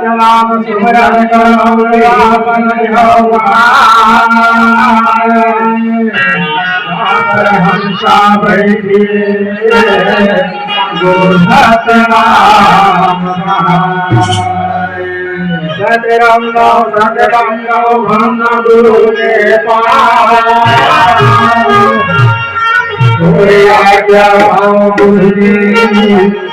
नाम सिमरन करो आपन हंसा बैठी गुरु सतरम भंग गुरु के आज्ञा गुरु जी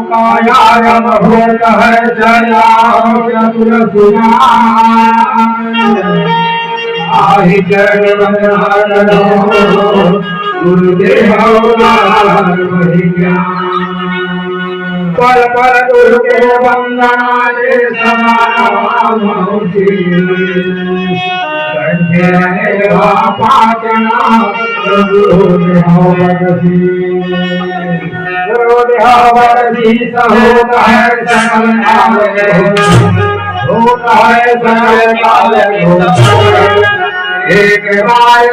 कायाम भूत है जया तुलसिया आहि चरण गुरुदेव पल पल गुरु के वंदना के समान पाचना गुरुदेवसी सहोत है सकल होता है सकल काल एक बार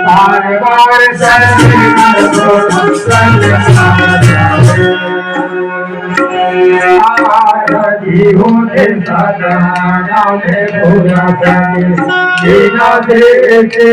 बार बार होने सदा पूरा बिना देखे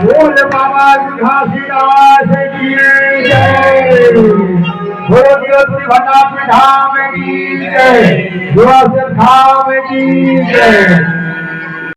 बोल बाबा घासीदास की जय। बोल योगी भट्टाचार्य धाम की जय। धाम की जय।